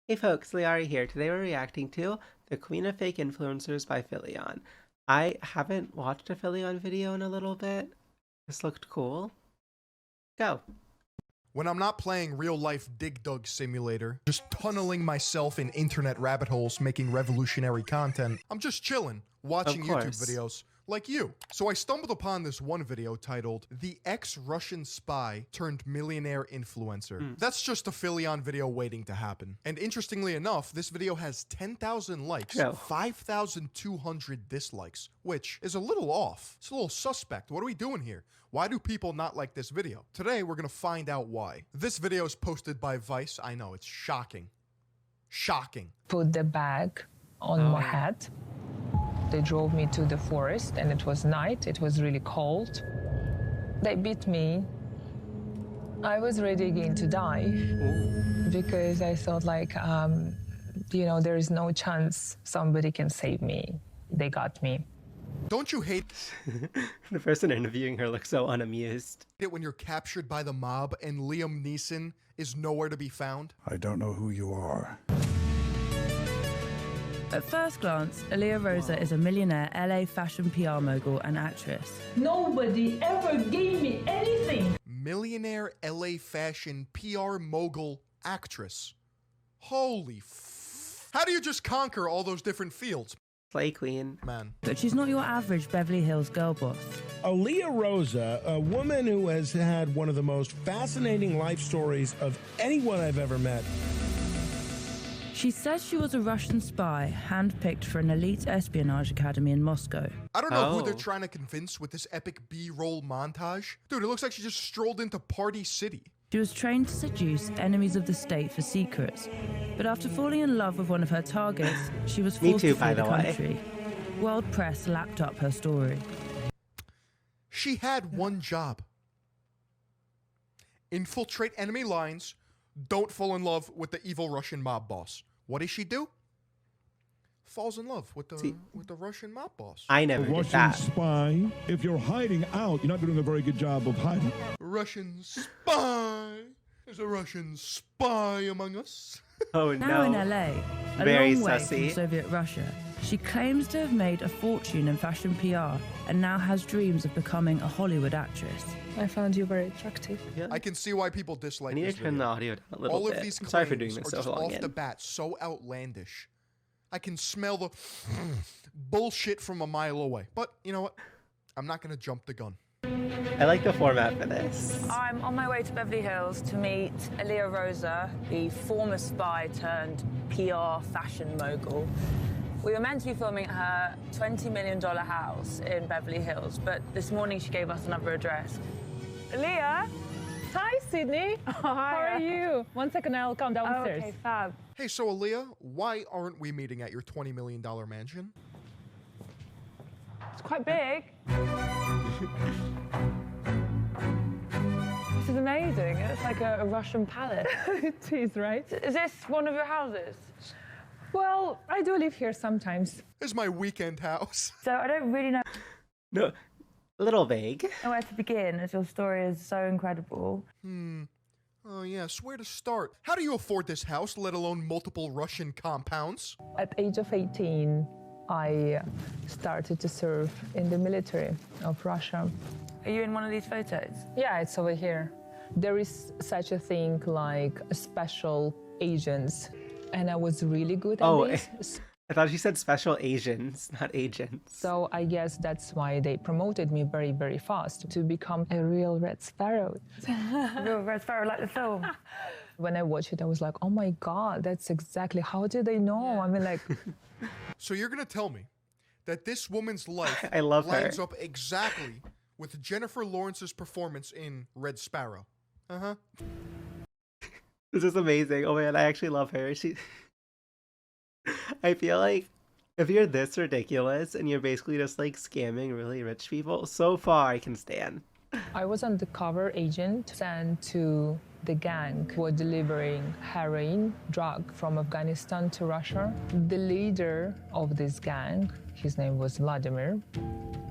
Hey folks, lyarri here. Today we're reacting to The Queen of Fake Influencers by Philion. I haven't watched a Philion video in a little bit. This looked cool. Go. When I'm not playing real-life Dig Dug Simulator, just tunneling myself in internet rabbit holes making revolutionary content, I'm just chilling, watching YouTube videos like you. So I stumbled upon this one video titled, The Ex-Russian Spy Turned Millionaire Influencer. That's just a Philion video waiting to happen. And interestingly enough, this video has 10,000 likes, 5,200 dislikes, which is a little off. It's a little suspect. What are we doing here? Why do people not like this video? Today, we're gonna find out why. This video is posted by Vice. I know, it's shocking. Shocking. Put the bag on my head. They drove me to the forest and it was night. It was really cold. They beat me. I was ready again to die because I thought like, there is no chance somebody can save me. They got me. Don't you hate The person interviewing her looks so unamused. it when you're captured by the mob and Liam Neeson is nowhere to be found? I don't know who you are. At first glance, Aaliyah Rosa is a millionaire LA fashion PR mogul and actress. Nobody ever gave me anything. Millionaire LA fashion PR mogul actress. Holy how do you just conquer all those different fields? Slay queen. Man. But she's not your average Beverly Hills girl boss. Aaliyah Rosa, a woman who has had one of the most fascinating life stories of anyone I've ever met. She says she was a Russian spy, handpicked for an elite espionage academy in Moscow. I don't know who they're trying to convince with this epic B-roll montage. Dude, it looks like she just strolled into Party City. She was trained to seduce enemies of the state for secrets. But after falling in love with one of her targets, she was forced to flee the country. World press lapped up her story. She had one job. Infiltrate enemy lines. Don't fall in love with the evil Russian mob boss. What does she do? Falls in love with the Russian mob boss. I never did Russian that. spy. If you're hiding out, you're not doing a very good job of hiding. Russian spy. There's a Russian spy among us. Oh Now in no. LA, a Very long way sussy. from Soviet Russia, she claims to have made a fortune in fashion PR and now has dreams of becoming a Hollywood actress. I found you very attractive. I can see why people I dislike need to this turn the video. audio down a little All bit. of these I'm sorry for claims doing this are so just long off the in. bat so outlandish. I can smell the bullshit from a mile away. But you know what? I'm not gonna jump the gun. I like the format for this. I'm on my way to Beverly Hills to meet Aaliyah Rosa, the former spy turned PR fashion mogul. We were meant to be filming at her $20 million house in Beverly Hills, but this morning she gave us another address. Aaliyah? Hi, Sydney. How are you? 1 second, I'll come downstairs. Okay, fab. Hey, so Aaliyah, why aren't we meeting at your $20 million mansion? It's quite big. This is amazing. It's like a Russian palace. It is, right? Is this one of your houses? Well, I do live here sometimes. This is my weekend house. So I don't really know No, a little vague. where to begin, as your story is so incredible. Oh yes, where to start? How do you afford this house, let alone multiple Russian compounds? At age of 18, I started to serve in the military of Russia. Are you in one of these photos? Yeah, it's over here. There is such a thing like special agents, and I was really good at this. I thought she said special Asians, not agents. So I guess that's why they promoted me very, very fast to become a real Red Sparrow. Real Red Sparrow, like the film. When I watched it, I was like, oh my God, that's exactly, how did they know? I mean, like, So you're gonna tell me that this woman's life I love her. lines up exactly with Jennifer Lawrence's performance in Red Sparrow? Uh-huh. This is amazing. Oh man, I actually love her. I feel like if you're this ridiculous and you're basically just like scamming really rich people, so far I can stand. I was undercover agent sent to the gang who were delivering heroin drug from Afghanistan to Russia. The leader of this gang, his name was Vladimir.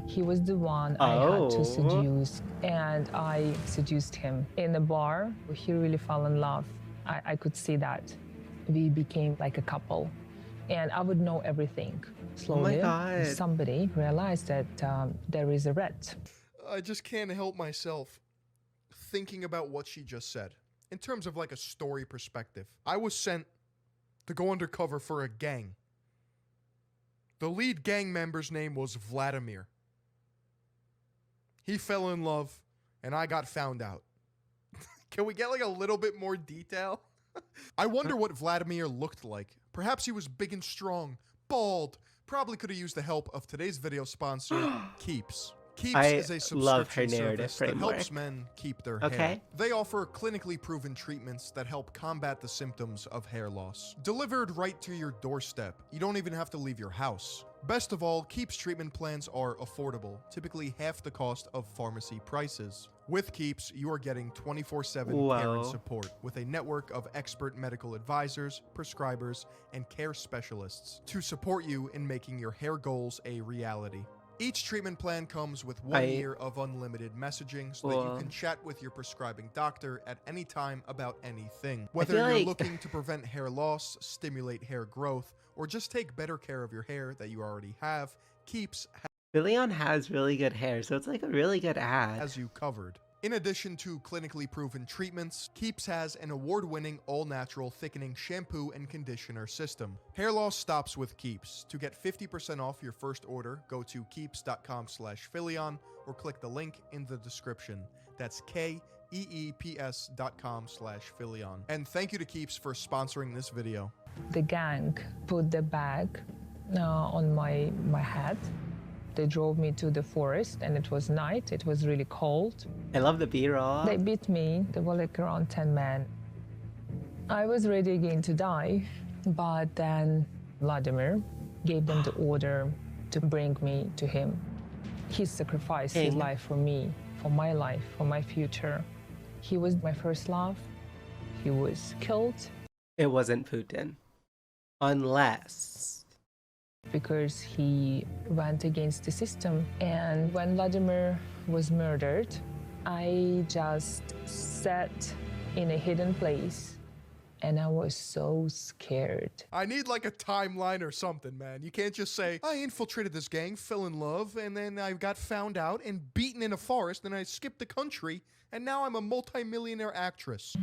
He was the one I had to seduce, and I seduced him in a bar. He really fell in love. I could see that. we became like a couple, and I would know everything. Slowly, somebody realized that there is a rat. I just can't help myself thinking about what she just said. In terms of like a story perspective, I was sent to go undercover for a gang. The lead gang member's name was Vladimir. He fell in love, and I got found out. Can we get like a little bit more detail? I wonder what Vladimir looked like. Perhaps he was big and strong, bald. Probably could have used the help of today's video sponsor, Keeps. Keeps is a subscription service that helps men keep their hair. They offer clinically proven treatments that help combat the symptoms of hair loss. Delivered right to your doorstep. You don't even have to leave your house. Best of all, Keeps treatment plans are affordable, typically half the cost of pharmacy prices. With Keeps, you are getting 24/7 care and support with a network of expert medical advisors, prescribers, and care specialists to support you in making your hair goals a reality. Each treatment plan comes with 1 year of unlimited messaging so that you can chat with your prescribing doctor at any time about anything. Whether you're looking to prevent hair loss, stimulate hair growth, or just take better care of your hair that you already have, Keeps Philion has really good hair, so it's like a really good ad. Has you covered. In addition to clinically proven treatments, Keeps has an award-winning all-natural thickening shampoo and conditioner system. Hair loss stops with Keeps. To get 50% off your first order, go to keeps.com/Philion or click the link in the description. That's KEEPS.com/Philion. And thank you to Keeps for sponsoring this video. The gang put the bag on my head. They drove me to the forest, and it was night. It was really cold. I love the B-roll. They beat me. There were like around 10 men. I was ready again to die, but then Vladimir gave them the order to bring me to him. He sacrificed his life for me, for my life, for my future. He was my first love. He was killed. It wasn't Putin. Unless... because he went against the system. And when Vladimir was murdered, I just sat in a hidden place, and I was so scared. I need like a timeline or something, man. You can't just say, I infiltrated this gang, fell in love, and then I got found out and beaten in a forest, and I skipped the country, and now I'm a multi-millionaire actress.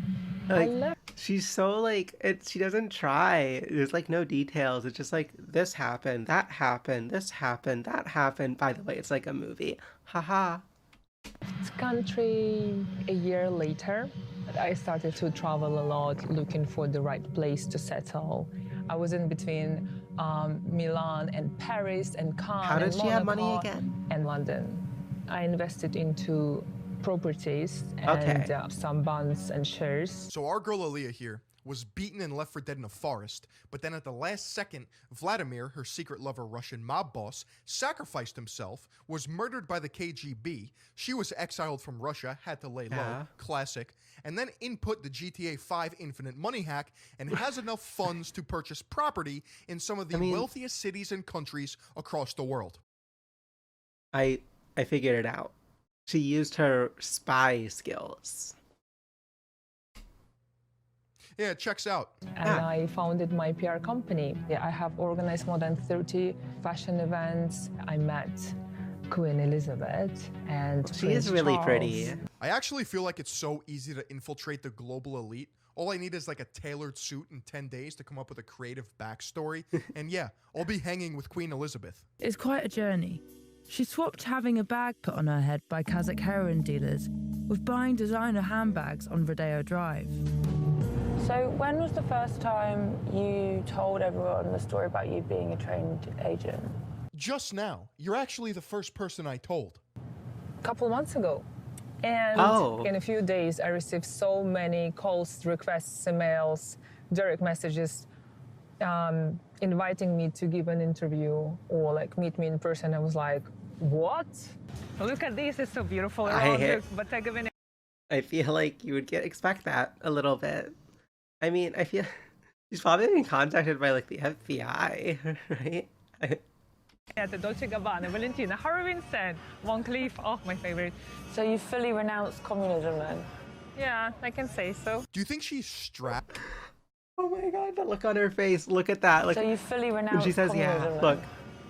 Like, she's so like, she doesn't try. There's like no details. It's just like, this happened, that happened, this happened, that happened. By the way, it's like a movie. Haha. This country, a year later, I started to travel a lot, looking for the right place to settle. I was in between Milan and Paris and Cannes. How did she have money again? And London. I invested into properties and some bonds and shares. So our girl Aaliyah here was beaten and left for dead in a forest, but then at the last second, Vladimir, her secret lover Russian mob boss, sacrificed himself, was murdered by the KGB, she was exiled from Russia, had to lay low, classic, and then input the GTA 5 infinite money hack and has enough funds to purchase property in some of the wealthiest cities and countries across the world. I figured it out. She used her spy skills. Yeah, it checks out. And I founded my PR company. I have organized more than 30 fashion events. I met Queen Elizabeth and she is really pretty. I actually feel like it's so easy to infiltrate the global elite. All I need is like a tailored suit in 10 days to come up with a creative backstory. And yeah, I'll be hanging with Queen Elizabeth. It's quite a journey. She swapped having a bag put on her head by Kazakh heroin dealers with buying designer handbags on Rodeo Drive. So when was the first time you told everyone the story about you being a trained agent? Just now. You're actually the first person I told. A couple months ago. And in a few days, I received so many calls, requests, emails, direct messages inviting me to give an interview or like meet me in person. I was like, what? Look at this, it's so beautiful. I feel like you would expect that a little bit. I mean, I feel she's probably been contacted by like the FBI, right? At the Dolce & Gabbana, Valentina, Harry Vincent, Van Cleef, oh, my favorite. So you fully renounced communism then? Yeah, I can say so. Do you think she's strapped? Oh my god, the look on her face. Look at that. Look. So you fully When renounce she says yeah. communism? Look.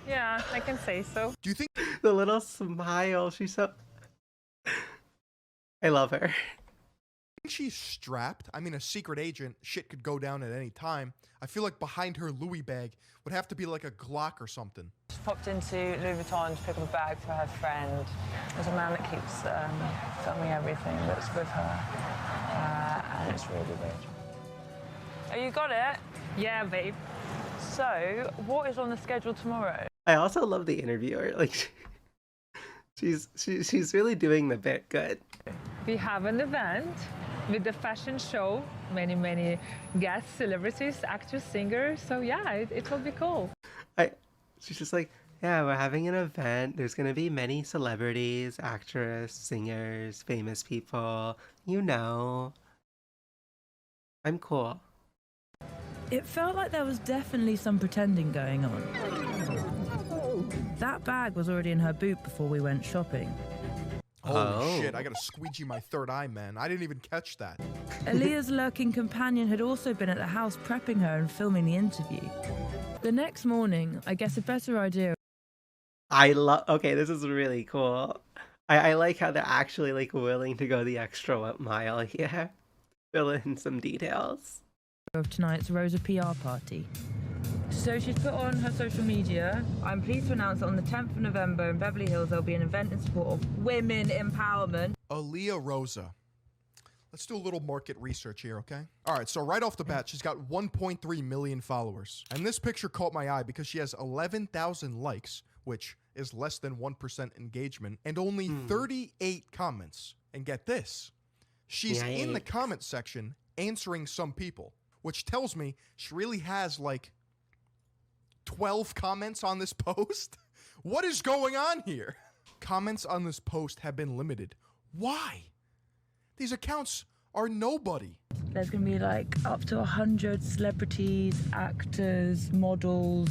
Yeah, I can say so. Do you think the little smile? She's so. I love her. She's strapped? I mean, a secret agent. Shit could go down at any time. I feel like behind her Louis bag would have to be like a Glock or something. She popped into Louis Vuitton to pick up a bag for her friend. There's a man that keeps filming everything that's with her, and it's really weird. Oh, you got it? Yeah, babe. So, what is on the schedule tomorrow? I also love the interviewer. Like, she's really doing the bit good. We have an event with the fashion show, many guests, celebrities, actors, singers. So yeah, it will be cool. She's just like, yeah, we're having an event. There's gonna be many celebrities, actors, singers, famous people. You know, I'm cool. It felt like there was definitely some pretending going on. That bag was already in her boot before we went shopping. Holy shit, I gotta squeegee my third eye, man. I didn't even catch that. Aaliyah's lurking companion had also been at the house prepping her and filming the interview. The next morning, I guess a better idea. Okay, this is really cool. I like how they're actually like willing to go the extra mile here. Fill in some details. Of tonight's Rosa PR party. So she's put on her social media, I'm pleased to announce that on the 10th of November in Beverly Hills there'll be an event in support of women empowerment. Aaliyah Rosa. Let's do a little market research here, okay? All right, so right off the bat, she's got 1.3 million followers. And this picture caught my eye because she has 11,000 likes, which is less than 1% engagement, and only 38 comments. And get this, she's in the comment section answering some people, which tells me she really has like 12 comments on this post? What is going on here? Comments on this post have been limited. Why? These accounts are nobody. There's going to be like up to 100 celebrities, actors, models.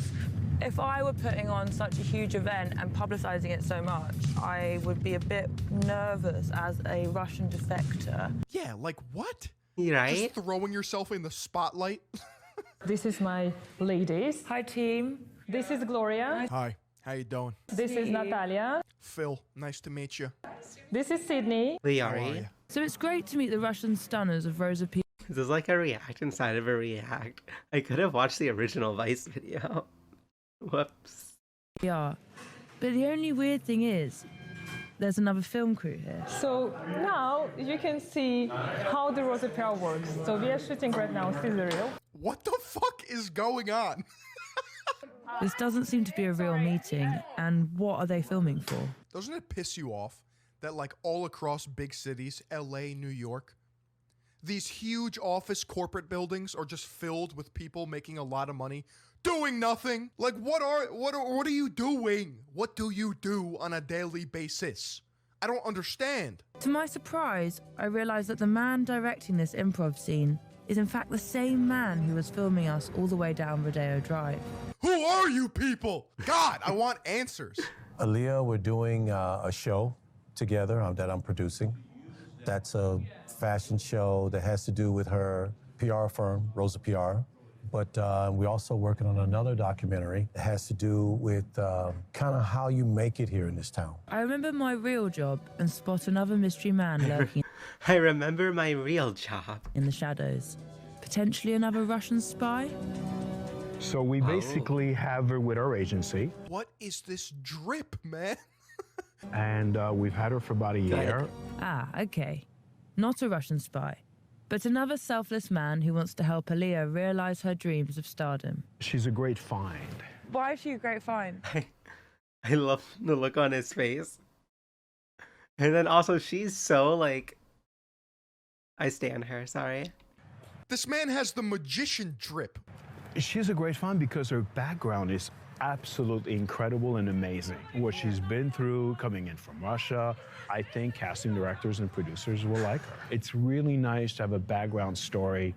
If I were putting on such a huge event and publicizing it so much, I would be a bit nervous as a Russian defector. Yeah, like what? Right? Just throwing yourself in the spotlight? This is my ladies. Hi team. This is Gloria. Hi, how you doing? This is Natalia. Phil, nice to meet you. This is Sydney. Lyarri. So it's great to meet the Russian stunners of Rosa PR. This is like a react inside of a react. I could have watched the original Vice video. Whoops. But the only weird thing is, there's another film crew here. So now you can see how the Rosa PR works. So we are shooting right now sizzle reel. What the fuck is going on? This doesn't seem to be a real meeting, and what are they filming for? Doesn't it piss you off that like all across big cities, LA, New York, these huge office corporate buildings are just filled with people making a lot of money, doing nothing? Like what are you doing? What do you do on a daily basis? I don't understand. To my surprise, I realized that the man directing this improv scene is in fact the same man who was filming us all the way down Rodeo Drive. Who are you people? God, I want answers. Aaliyah, we're doing a show together that I'm producing. That's a fashion show that has to do with her PR firm, Rosa PR. But we're also working on another documentary that has to do with kind of how you make it here in this town. I remember my real job and spot another mystery man lurking I remember my real job. in the shadows. Potentially another Russian spy? So we basically have her with our agency. What is this drip, man? And we've had her for about a year. Ah, okay. Not a Russian spy, but another selfless man who wants to help Aaliyah realize her dreams of stardom. She's a great find. Why is she a great find? I love the look on his face. And then also she's so like, I stand her, sorry. This man has the magician drip. She's a great find because her background is absolutely incredible and amazing. What she's been through coming in from Russia, I think casting directors and producers will like her. It's really nice to have a background story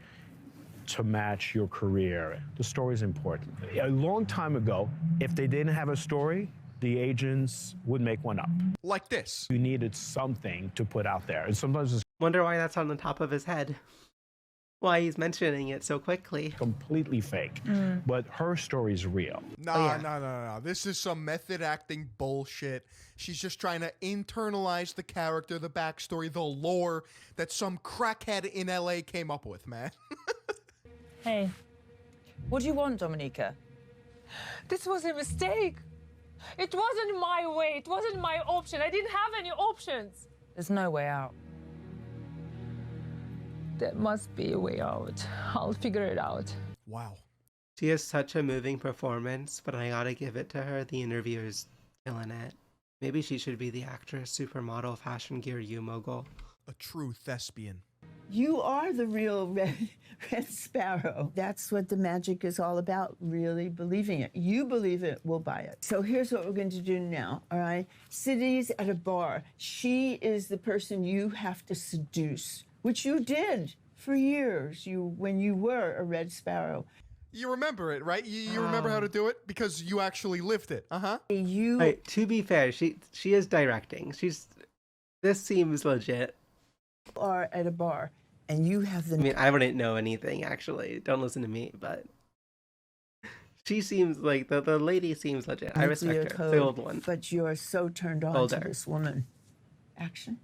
to match your career. The story is important. A long time ago, if they didn't have a story, the agents would make one up. Like this. You needed something to put out there. And sometimes it's Wonder why that's on the top of his head. why he's mentioning it so quickly. Completely fake. But her story is real. No. This is some method acting bullshit. She's just trying to internalize the character, the backstory, the lore that some crackhead in LA came up with, man. Hey, what do you want, Dominica? This was a mistake. It wasn't my way. It wasn't my option. I didn't have any options. There's no way out. There must be a way out. I'll figure it out. Wow. She has such a moving performance, but I gotta give it to her. The interviewer's killing it. Maybe she should be the actress, supermodel, fashion gear mogul. A true thespian. You are the real Red Sparrow. That's what the magic is all about, really believing it. You believe it, we'll buy it. So here's what we're going to do now, all right? City's at a bar. She is the person you have to seduce, which you did for years when you were a Red Sparrow. You remember it, right? You remember how to do it? Because you actually lived it. Wait, to be fair, she is directing. This seems legit. Are at a bar, and you have the... I mean, I wouldn't know anything, actually. Don't listen to me, but... She seems like... The lady seems legit. I respect her. The old one. But you're so turned on to this woman. Action.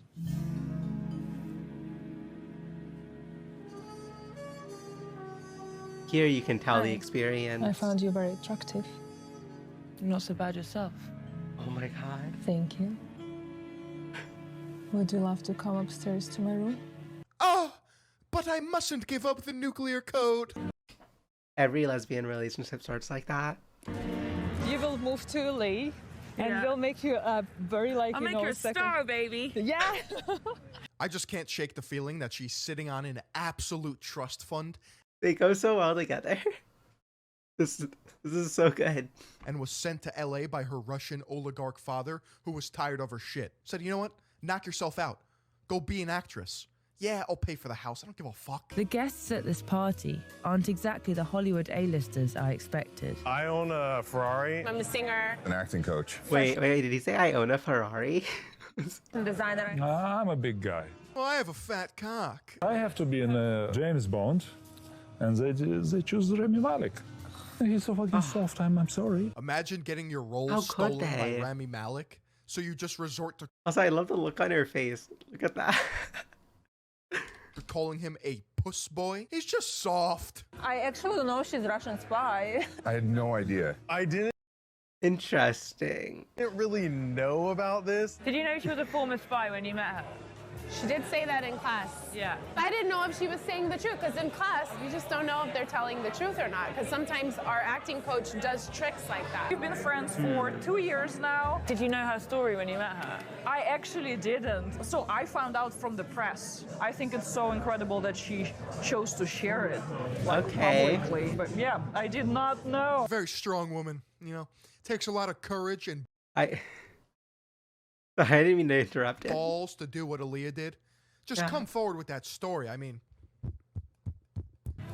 Here you can tell the experience. I found you very attractive. You're not so bad yourself. Oh my god. Thank you. Would you love to come upstairs to my room? Oh, but I mustn't give up the nuclear code. Every lesbian relationship starts like that. You will move to LA, and we'll make you a very I'll make you a star, baby. Yeah. I just can't shake the feeling that she's sitting on an absolute trust fund. They go so well together. This is so good. And was sent to LA by her Russian oligarch father, who was tired of her shit. Said, you know what? Knock yourself out. Go be an actress. Yeah, I'll pay for the house. I don't give a fuck. The guests at this party aren't exactly the Hollywood A-listers I expected. I own a Ferrari. I'm a singer. An acting coach. Wait, did he say I own a Ferrari? Designer. I'm a big guy. Well, I have a fat cock. I have to be in James Bond, and they choose Rami Malek. He's so fucking soft, I'm sorry. Imagine getting your role stolen by Rami Malek, so you just resort to... Also, I love the look on her face. Look at that. calling him a puss boy. He's just soft. I actually don't know she's Russian spy. I had no idea. I didn't. Interesting. Didn't really know about this. Did you know she was a former spy when you met her? She did say that in class. Yeah. I didn't know if she was saying the truth, because in class, you just don't know if they're telling the truth or not, because sometimes our acting coach does tricks like that. We've been friends for 2 years now. Did you know her story when you met her? I actually didn't. So I found out from the press. I think it's so incredible that she chose to share it publicly. But yeah, I did not know. Very strong woman, you know. Takes a lot of courage and... I didn't mean to interrupt it. Balls to do what Aaliyah did. Just come forward with that story. I mean...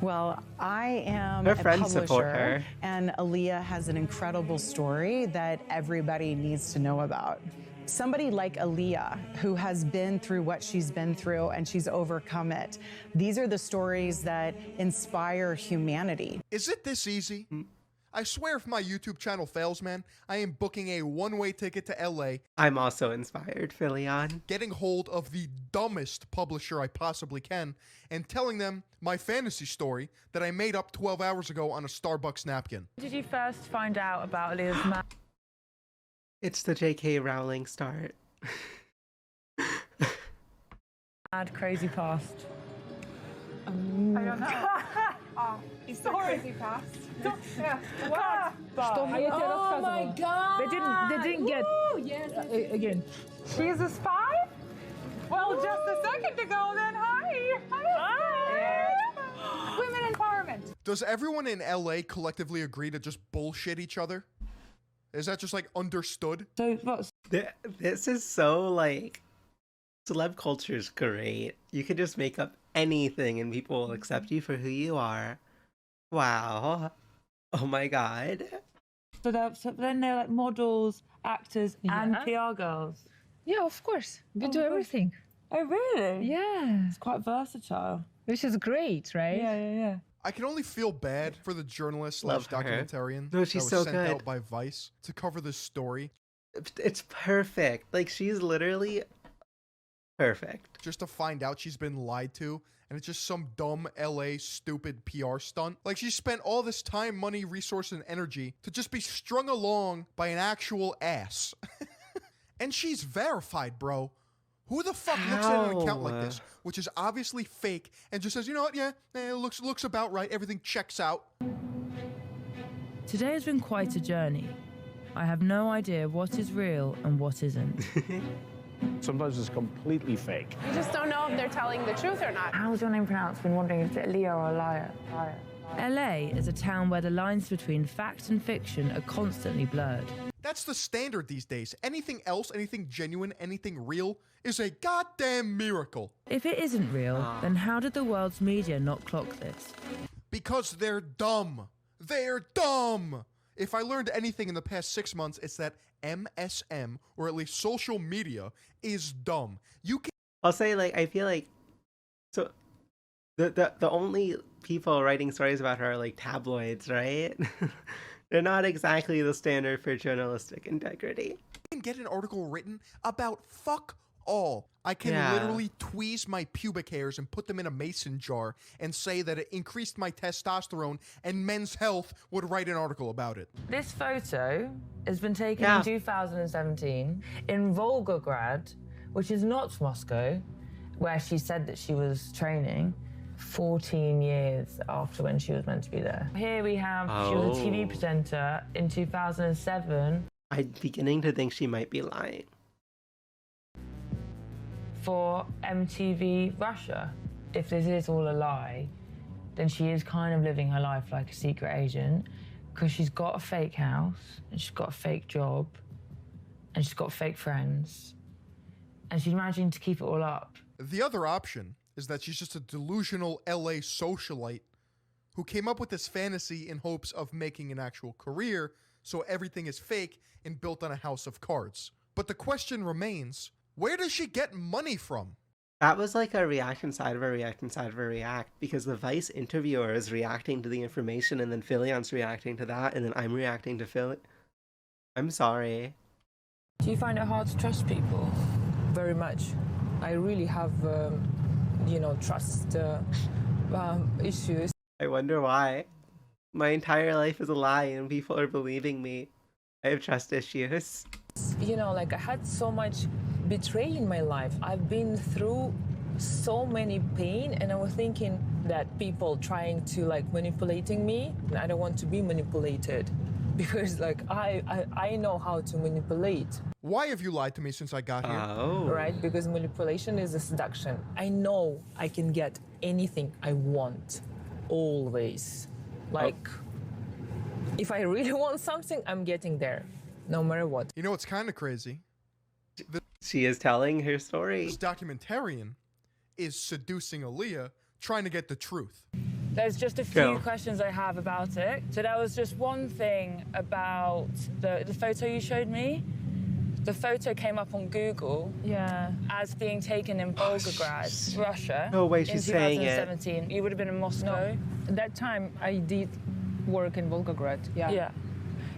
Well, I am her a friends publisher, support her. and Aaliyah has an incredible story that everybody needs to know about. Somebody like Aaliyah, who has been through what she's been through and she's overcome it. These are the stories that inspire humanity. Is it this easy? I swear if my YouTube channel fails, man, I am booking a one-way ticket to LA. I'm also inspired, Philion. Getting hold of the dumbest publisher I possibly can and telling them my fantasy story that I made up 12 hours ago on a Starbucks napkin. Did you first find out about Aaliyah's It's the J.K. Rowling start. mad, crazy past? I don't know. It's the crazy past. Oh my God! They didn't get again. She's a spy? Well, just a second ago, then. Hi. Women empowerment. Does everyone in LA collectively agree to just bullshit each other? Is that just like understood? This is so like celeb culture is great. You can just make up anything and people will accept you for who you are. Wow. Oh my god. So then they're like models, actors, and PR girls. Yeah, of course. We do everything. Oh, really? Yeah. It's quite versatile. Which is great, right? Yeah. I can only feel bad for the journalist Love slash her. documentarian No, that she's was so sent good. out by Vice to cover this story. It's perfect. Like, she's literally perfect. Just to find out she's been lied to, and it's just some dumb LA stupid PR stunt. Like, she spent all this time, money, resource, and energy to just be strung along by an actual ass. And she's verified, bro. Who the fuck looks at an account like this, which is obviously fake, and just says, you know what, yeah, it looks about right, everything checks out. Today has been quite a journey. I have no idea what is real and what isn't. Sometimes it's completely fake. You just don't know if they're telling the truth or not. How's your name pronounced? Been wondering if it's Leo or Liar. LA is a town where the lines between fact and fiction are constantly blurred. That's the standard these days. Anything else, anything genuine, anything real is a goddamn miracle. If it isn't real, then how did the world's media not clock this? Because they're dumb. They're dumb. If I learned anything in the past 6 months, it's that MSM, or at least social media, is dumb. You can I'll say, like, I feel like, so the only people writing stories about her are like tabloids, right? They're not exactly the standard for journalistic integrity. get an article written about fuck all. I can literally tweeze my pubic hairs and put them in a mason jar and say that it increased my testosterone and Men's Health would write an article about it. This photo has been taken in 2017 in Volgograd, which is not Moscow, where she said that she was training 14 years after when she was meant to be there. Here we have, she was a TV presenter in 2007. I'm beginning to think she might be lying. For MTV Russia. If this is all a lie, then she is kind of living her life like a secret agent, because she's got a fake house, and she's got a fake job, and she's got fake friends, and she's managing to keep it all up. The other option is that she's just a delusional LA socialite who came up with this fantasy in hopes of making an actual career, so everything is fake and built on a house of cards. But the question remains, where does she get money from? That was like a react inside of a react inside of a react, because the Vice interviewer is reacting to the information, and then Philion's reacting to that, and then I'm reacting to Philion. I'm sorry. Do you find it hard to trust people? Very much. I really have, trust issues. I wonder why. My entire life is a lie, and people are believing me. I have trust issues. I had so much betrayal in my life. I've been through so many pain, and I was thinking that people trying to manipulating me. I don't want to be manipulated, because I know how to manipulate. Why have you lied to me since I got here? Right, because manipulation is a seduction. I know I can get anything I want, always. If I really want something, I'm getting there, no matter what. You know what's kind of crazy? She is telling her story. This documentarian is seducing Aaliyah, trying to get the truth. There's just a few questions I have about it. So there was just one thing about the photo you showed me. The photo came up on Google as being taken in Volgograd, Russia. No way she's saying it. In 2017. You would have been in Moscow. At that time, I did work in Volgograd. Yeah.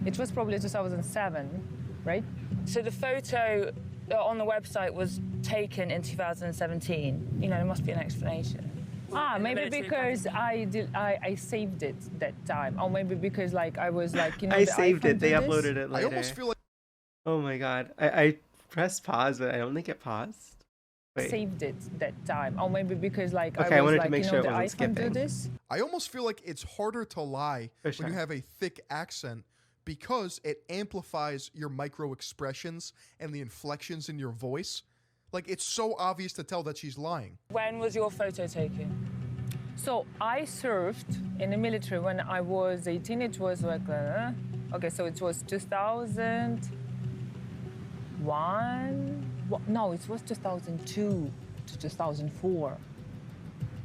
It was probably 2007, right? So the photo on the website was taken in 2017. There must be an explanation. Maybe because I saved it that time, or maybe because I was I saved it. They uploaded it later. I almost feel like. Oh my god! I pressed pause, but I don't think it paused. Wait. Saved it that time, or maybe because I wanted to make sure it the wasn't iPhone do skipping. this. I almost feel like it's harder to lie when you have a thick accent, because it amplifies your micro expressions and the inflections in your voice. It's so obvious to tell that she's lying. When was your photo taken? So I served in the military when I was 18. It was so it was 2001. No, it was 2002 to 2004.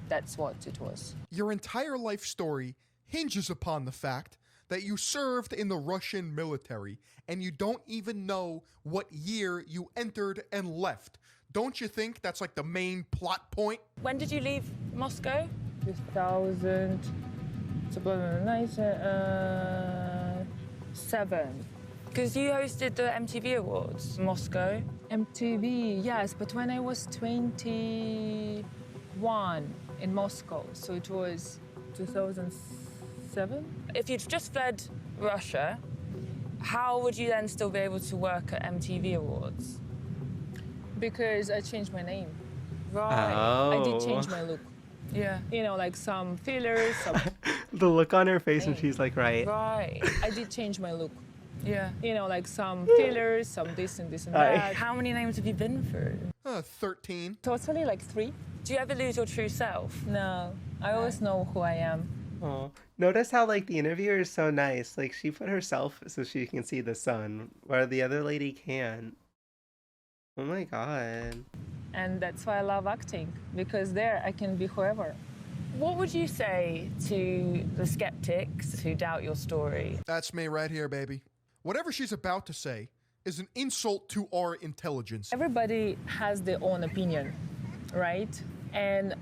That's what it was. Your entire life story hinges upon the fact that you served in the Russian military, and you don't even know what year you entered and left. Don't you think that's the main plot point? When did you leave Moscow? 2007. Because you hosted the MTV Awards, Moscow. MTV, yes, but when I was 21 in Moscow, so it was 2007. If you'd just fled Russia, how would you then still be able to work at MTV Awards? Because I changed my name. Right. I did change my look. Yeah. You know, like some fillers, some... The look on her face when she's like, right. Right. I did change my look. Yeah. You know, like some fillers, some this and this and that. How many names have you been through? 13. Totally, like 3. Do you ever lose your true self? No. I always know who I am. Oh, notice how like the interviewer is so nice. Like she put herself so she can see the sun, where the other lady can't. Oh my god. And that's why I love acting, because there I can be whoever. What would you say to the skeptics who doubt your story? That's me right here, baby. Whatever she's about to say is an insult to our intelligence. Everybody has their own opinion, right? And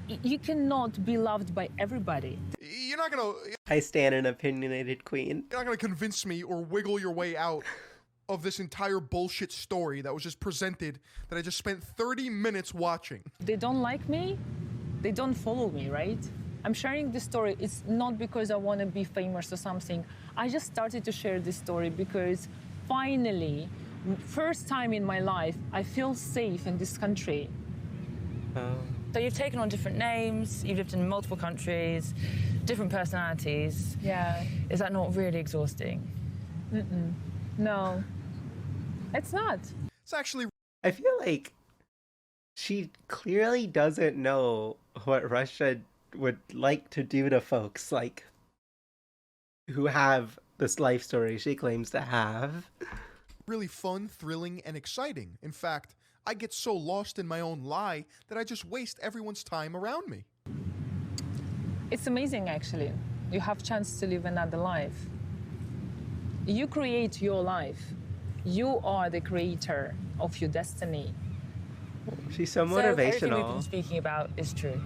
you cannot be loved by everybody. You're not gonna... I stand an opinionated queen. You're not gonna convince me or wiggle your way out of this entire bullshit story that was just presented that I just spent 30 minutes watching. They don't like me, they don't follow me, right? I'm sharing this story. It's not because I want to be famous or something. I just started to share this story because finally, first time in my life, I feel safe in this country. So you've taken on different names, you've lived in multiple countries, different personalities. Yeah. Is that not really exhausting? No, it's not. It's actually... I feel like she clearly doesn't know what Russia would like to do to folks like who have this life story she claims to have. Really fun, thrilling, and exciting. In fact, I get so lost in my own lie that I just waste everyone's time around me. It's amazing, actually. You have chance to live another life. You create your life. You are the creator of your destiny. She's so So everything we've motivational. been speaking about is true.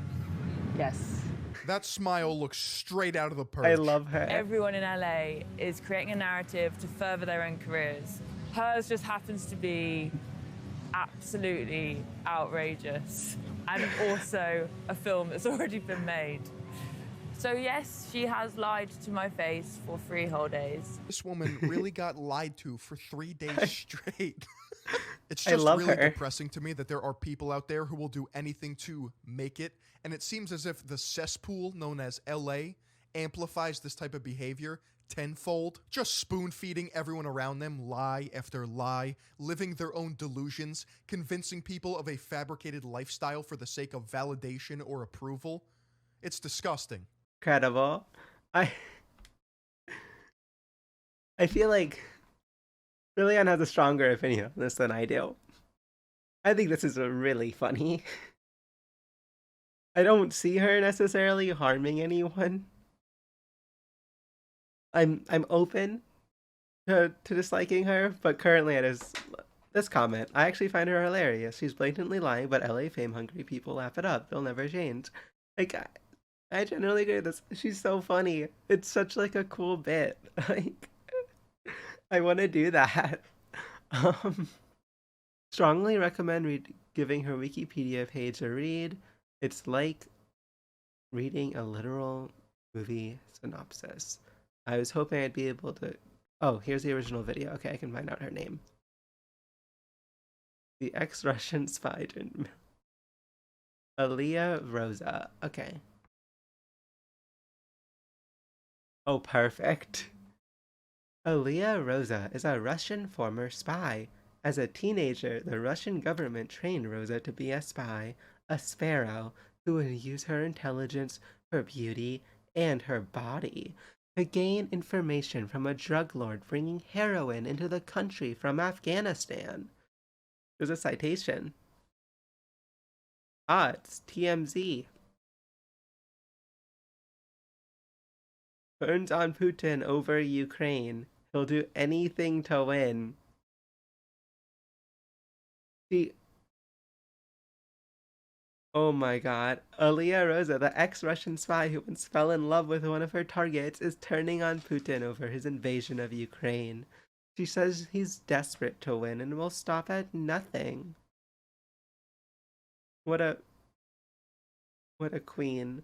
Yes. That smile looks straight out of the purge. I love her. Everyone in LA is creating a narrative to further their own careers. Hers just happens to be absolutely outrageous and also a film that's already been made. So yes, she has lied to my face for 3 whole days. This woman really got lied to for 3 days straight. It's I just love really her. depressing to me that there are people out there who will do anything to make it, and it seems as if the cesspool known as LA amplifies this type of behavior tenfold, just spoon-feeding everyone around them lie after lie, living their own delusions, convincing people of a fabricated lifestyle for the sake of validation or approval. It's disgusting. Incredible. I feel like Philion has a stronger opinion on this than I do. I think this is really funny. I don't see her necessarily harming anyone. I'm open to disliking her, but currently it is this comment. I actually find her hilarious. She's blatantly lying, but LA fame hungry people laugh it up. They'll never change. Like I generally agree with this. She's so funny. It's such like a cool bit. Like I want to do that. Strongly recommend giving her Wikipedia page a read. It's like reading a literal movie synopsis. I was hoping I'd be able to... Oh, here's the original video. Okay, I can find out her name. The ex-Russian spy turned... Aliyah Rosa. Okay. Oh, perfect. Aliyah Rosa is a Russian former spy. As a teenager, the Russian government trained Rosa to be a spy, a sparrow, who would use her intelligence, her beauty, and her body to gain information from a drug lord bringing heroin into the country from Afghanistan. There's a citation. Ah, it's TMZ. Turns on Putin over Ukraine. He'll do anything to win. See, Oh my god. Alia Rosa, the ex-Russian spy who once fell in love with one of her targets, is turning on Putin over his invasion of Ukraine. She says he's desperate to win and will stop at nothing. What a queen.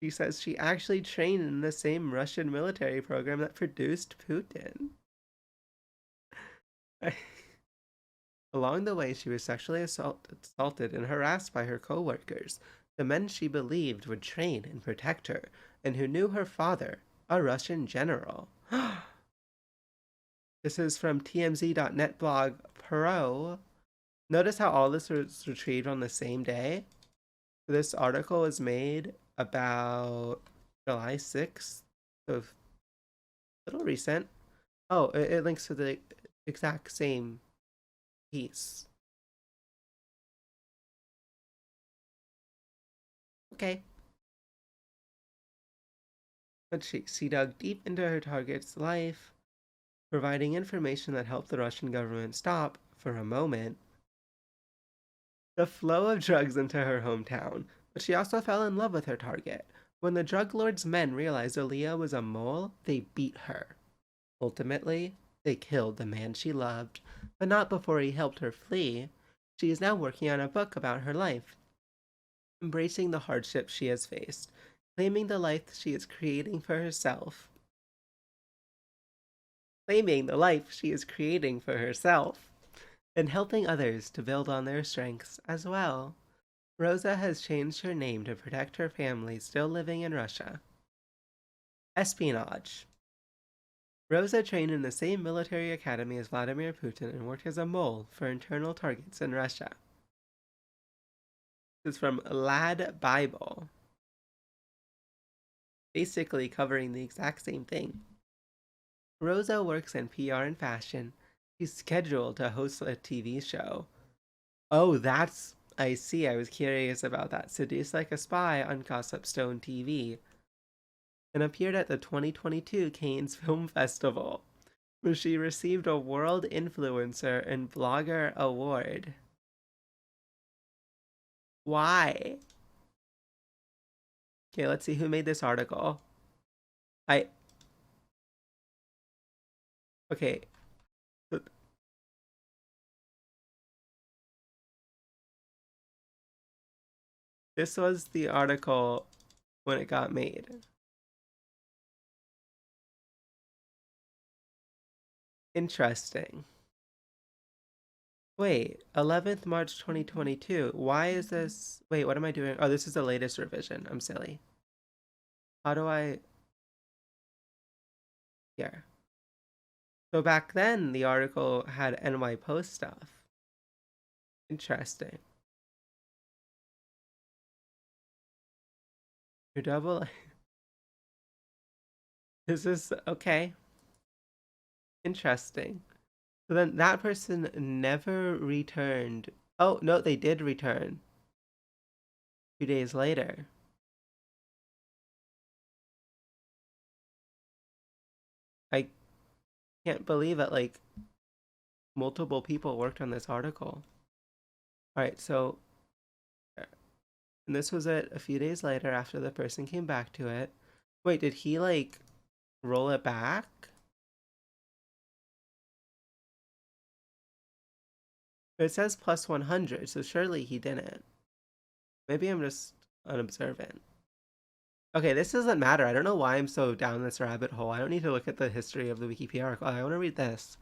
She says she actually trained in the same Russian military program that produced Putin. Along the way, she was sexually assaulted and harassed by her co-workers, the men she believed would train and protect her, and who knew her father, a Russian general. This is from TMZ.net blog Pro. Notice how all this was retrieved on the same day? This article was made about July 6th, so a little recent. Oh, it links to the exact same piece. Okay. But she dug deep into her target's life, providing information that helped the Russian government stop, for a moment, the flow of drugs into her hometown. But she also fell in love with her target. When the drug lord's men realized Alia was a mole, they beat her. Ultimately, they killed the man she loved, but not before he helped her flee. She is now working on a book about her life, embracing the hardships she has faced, claiming the life she is creating for herself. Claiming the life she is creating for herself, and helping others to build on their strengths as well. Rosa has changed her name to protect her family still living in Russia. Espionage. Rosa trained in the same military academy as Vladimir Putin and worked as a mole for internal targets in Russia. This is from Lad Bible. Basically covering the exact same thing. Rosa works in PR and fashion. She's scheduled to host a TV show. Oh, that's... I see, I was curious about that. Seduced Like a Spy on Gossip Stone TV. And appeared at the 2022 Cannes Film Festival, where she received a World Influencer and Blogger Award. Why? Okay, let's see who made this article. Okay. This was the article when it got made. Interesting. Wait, 11th March 2022. Why is this? Wait, what am I doing? Oh, this is the latest revision. I'm silly. How do I... Here. So back then, the article had NY Post stuff. Interesting. You're double... This is... Okay. Interesting. So then that person never returned. Oh, no, they did return. 2 days later. I can't believe that, like, multiple people worked on this article. Alright, so... And this was it a few days later after the person came back to it. Wait, did he, like, roll it back? It says plus 100, so surely he didn't. Maybe I'm just unobservant. Okay, this doesn't matter. I don't know why I'm so down this rabbit hole. I don't need to look at the history of the Wikipedia article. I want to read this.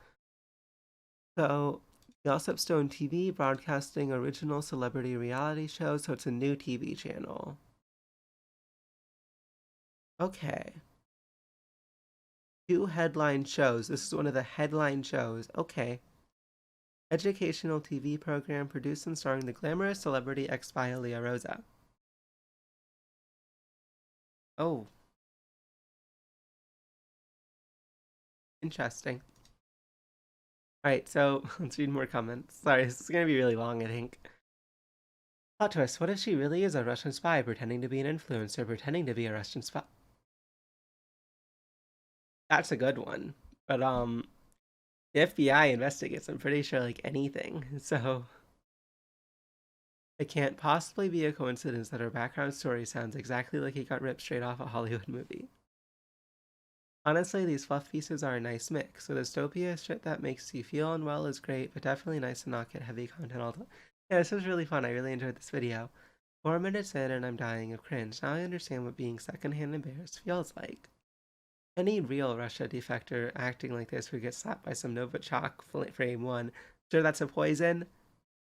So, Gossip Stone TV, broadcasting original celebrity reality shows, so it's a new TV channel. Okay. 2 headline shows. This is one of the headline shows. Okay. Educational TV program produced and starring the glamorous celebrity ex-spy Alia Rosa. Oh. Interesting. Alright, so let's read more comments. Sorry, this is gonna be really long, I think. Plot twist, what if she really is a Russian spy pretending to be an influencer, pretending to be a Russian spy? That's a good one. But, the FBI investigates, I'm pretty sure, like, anything, so... It can't possibly be a coincidence that her background story sounds exactly like it got ripped straight off a Hollywood movie. Honestly, these fluff pieces are a nice mix. So dystopia shit that makes you feel unwell is great, but definitely nice to not get heavy content all the time. Yeah, this was really fun. I really enjoyed this video. 4 minutes in and I'm dying of cringe. Now I understand what being secondhand embarrassed feels like. Any real Russia defector acting like this would get slapped by some Novichok frame 1. Sure that's a poison?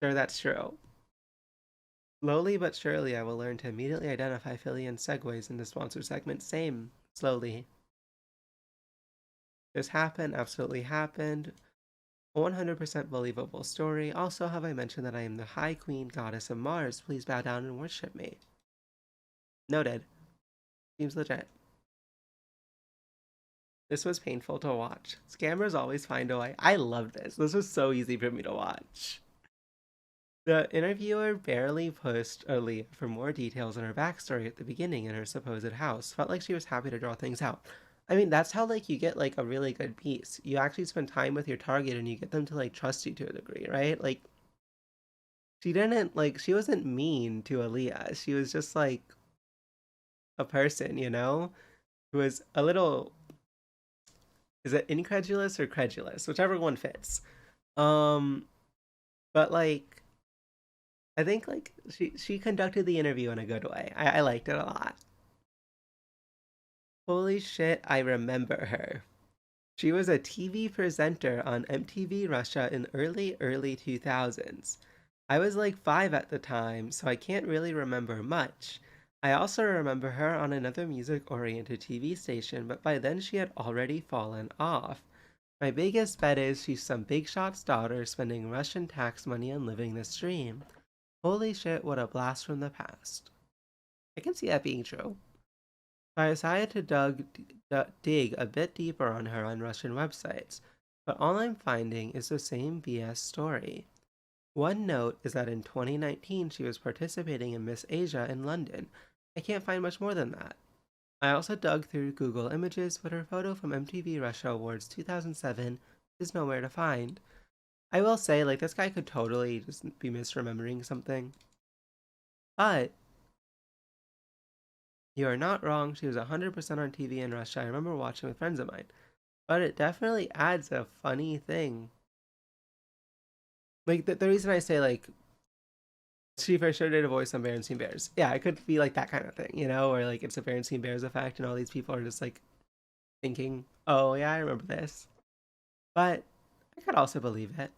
Sure that's true. Slowly but surely I will learn to immediately identify Philion segues in the sponsor segment. Same. Slowly. This happened, absolutely happened. 100% believable story. Also, have I mentioned that I am the High Queen Goddess of Mars? Please bow down and worship me. Noted. Seems legit. This was painful to watch. Scammers always find a way. I love this. This was so easy for me to watch. The interviewer barely pushed Aaliyah for more details on her backstory at the beginning in her supposed house. Felt like she was happy to draw things out. I mean, that's how, like, you get, like, a really good piece. You actually spend time with your target and you get them to, like, trust you to a degree, right? Like, she didn't, like, she wasn't mean to Aaliyah. She was just, like, a person, you know? Who was a little... Is it incredulous or credulous? Whichever one fits. But, like... I think, like, she conducted the interview in a good way. I liked it a lot. Holy shit, I remember her. She was a TV presenter on MTV Russia in early 2000s. I was like 5 at the time, so I can't really remember much. I also remember her on another music-oriented TV station, but by then she had already fallen off. My biggest bet is she's some big shot's daughter spending Russian tax money on living this dream. Holy shit, what a blast from the past. I can see that being true. I decided to dig a bit deeper on her on Russian websites, but all I'm finding is the same BS story. One note is that in 2019 she was participating in Miss Asia in London. I can't find much more than that. I also dug through Google Images, but her photo from MTV Russia Awards 2007 is nowhere to find. I will say, like, this guy could totally just be misremembering something. But you are not wrong. She was 100% on TV in Russia. I remember watching with friends of mine. But it definitely adds a funny thing. Like, the reason I say, like, she for sure did a voice on Berenstain Bears. Yeah, it could be, like, that kind of thing, you know? Or, like, it's a Berenstain Bears effect and all these people are just, like, thinking, oh, yeah, I remember this. But I could also believe it.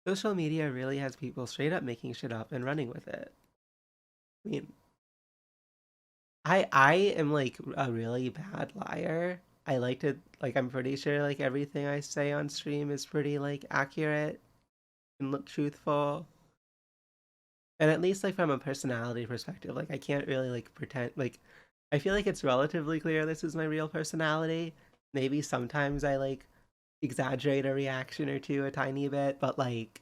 Social media really has people straight up making shit up and running with it. I mean, I am, like, a really bad liar. I like to, like, I'm pretty sure, like, everything I say on stream is pretty, like, accurate and look truthful. And at least, like, from a personality perspective, like, I can't really, like, pretend, like, I feel like it's relatively clear this is my real personality. Maybe sometimes I, like, exaggerate a reaction or two a tiny bit, but, like,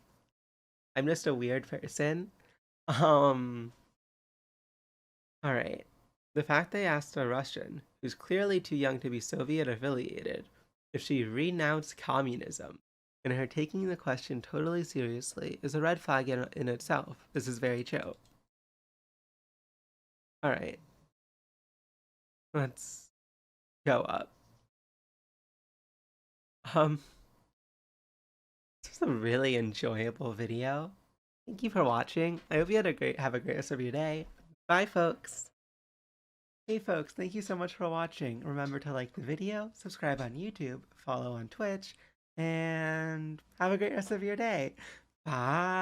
I'm just a weird person. Alright. The fact they asked a Russian, who's clearly too young to be Soviet affiliated, if she renounced communism, and her taking the question totally seriously is a red flag in itself. This is very true. Alright. Let's go up. This was a really enjoyable video. Thank you for watching. I hope you had have a great rest of your day. Bye, folks. Hey folks, thank you so much for watching. Remember to like the video, subscribe on YouTube, follow on Twitch, and have a great rest of your day. Bye!